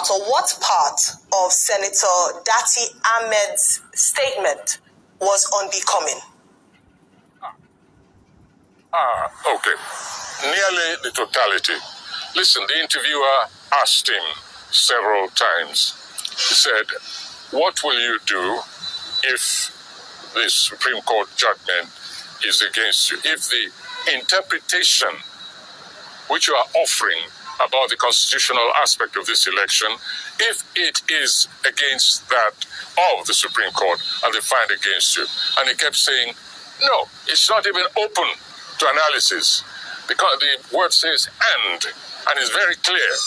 part or what part of Senator Datti Ahmed's statement was unbecoming? Okay. Nearly the totality. Listen, the interviewer asked him several times. He said, what will you do if the Supreme Court judgment is against you? If the interpretation which you are offering about the constitutional aspect of this election, if it is against that of the Supreme Court and they find against you. And he kept saying, no, it's not even open to analysis because the word says and it's very clear.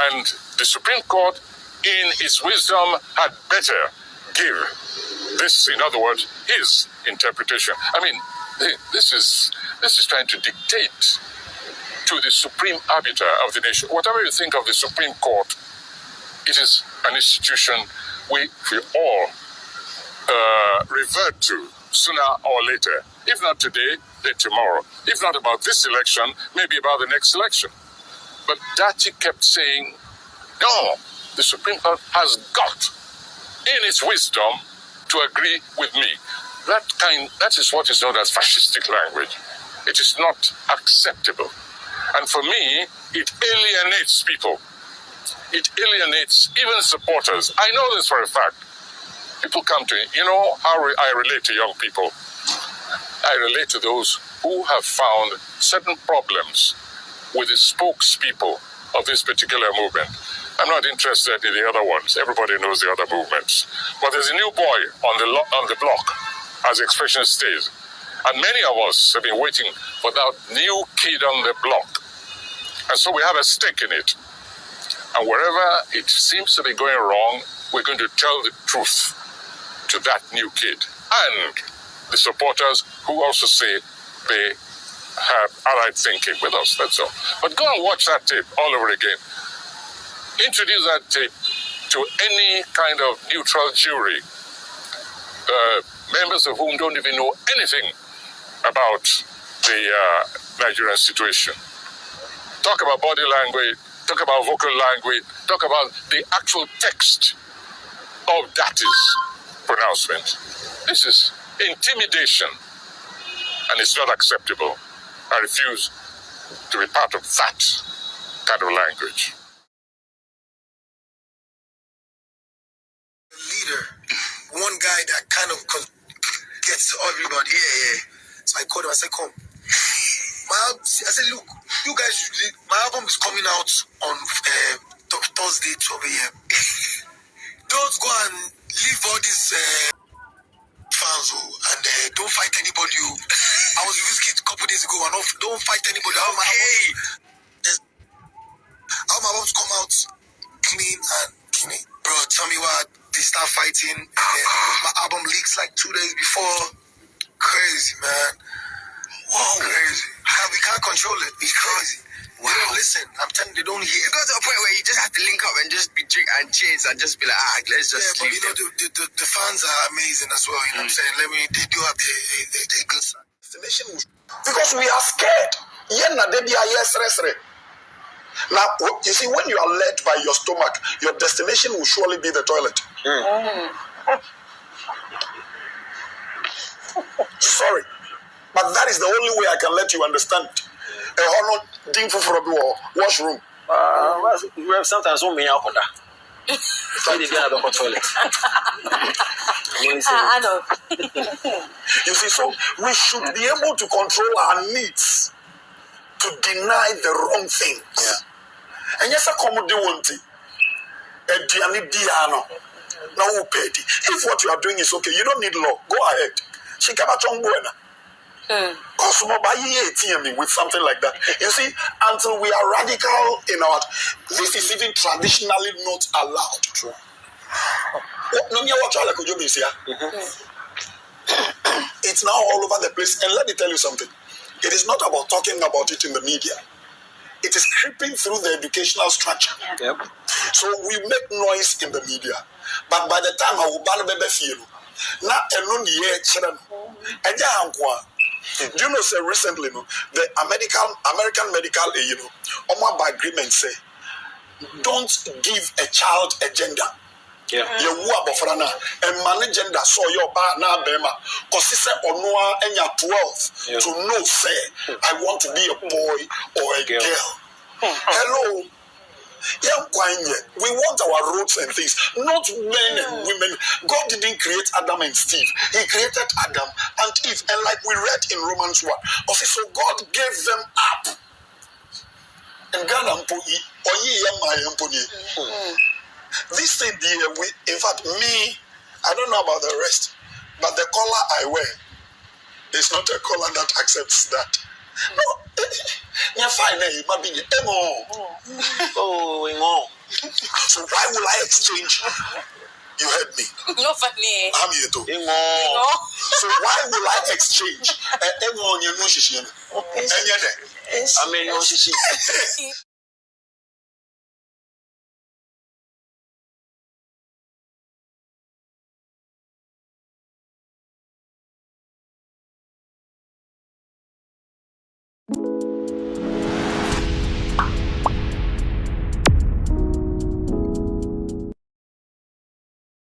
And the Supreme Court, in its wisdom, had better give this, in other words, his interpretation. I mean, this is trying to dictate to the supreme arbiter of the nation. Whatever you think of the Supreme Court, it is an institution we all revert to sooner or later. If not today, then tomorrow. If not about this election, maybe about the next election. But Datti kept saying, no, the Supreme Court has got, in its wisdom, to agree with me. That is what is known as fascistic language. It is not acceptable. And for me, it alienates people. It alienates even supporters. I know this for a fact. People come to me. You know how I relate to young people? I relate to those who have found certain problems with the spokespeople of this particular movement. I'm not interested in the other ones. Everybody knows the other movements. But there's a new boy on the block, as the expression stays. And many of us have been waiting for that new kid on the block. And so we have a stake in it. And wherever it seems to be going wrong, we're going to tell the truth to that new kid. And the supporters who also say they have allied thinking with us, that's all. But go and watch that tape all over again. Introduce that tape to any kind of neutral jury, members of whom don't even know anything about the Nigerian situation. Talk about body language, talk about vocal language, talk about the actual text of Datti's pronouncement. This is intimidation, and it's not acceptable. I refuse to be part of that kind of language. Leader, one guy that kind of gets everybody. Yeah. So I called him, I said, come. I said, look, you guys, my album is coming out on Thursday, 12 a.m. Don't go and leave all these fans and don't fight anybody. I was with Wizkid a couple days ago and don't fight anybody. All my albums come out clean and clean. Bro, tell me why they start fighting. My album leaks like 2 days before. Crazy, man. Whoa. Crazy. We can't control it. It's crazy. Wow. They don't listen. I'm telling you, they don't hear. You go to a point where you just have to link up and just be drink and cheers and just be like, let's just but you know, the fans are amazing as well. You know what I'm saying? They do have the good side. Destination because we are scared. Now, you see, when you are led by your stomach, your destination will surely be the toilet. Sorry, but that is the only way I can let you understand. Washroom. Sometimes we may open that. I know. You see, so we should be able to control our needs to deny the wrong things. Yeah. And yes, I come with the one thing. If what you are doing is okay, you don't need law. Go ahead. She came out on Buena. With something like that. You see, until we are radical in our, this is even traditionally not allowed. True. It's now all over the place. And let me tell you something. It is not about talking about it in the media. It is creeping through the educational structure. Yep. So we make noise in the media. But by the time I will ban baby feel, not alone the children. Do you know, say recently, the American medical, by agreement say, don't give a child a gender. Yeah. You abofrana and manage gender so your ba na bema cause say onwa enya 12 to know say I want to be a boy or a girl. Hello. We want our roots and things, not men and women. God didn't create Adam and Steve. He created Adam and Eve. And like we read in Romans 1, so God gave them up. And God this thing here, in fact, me, I don't know about the rest, but the color I wear is not a color that accepts that. No, you're fine. You might be so why will I exchange? You heard me. No funny. I'm here too. So why will I exchange?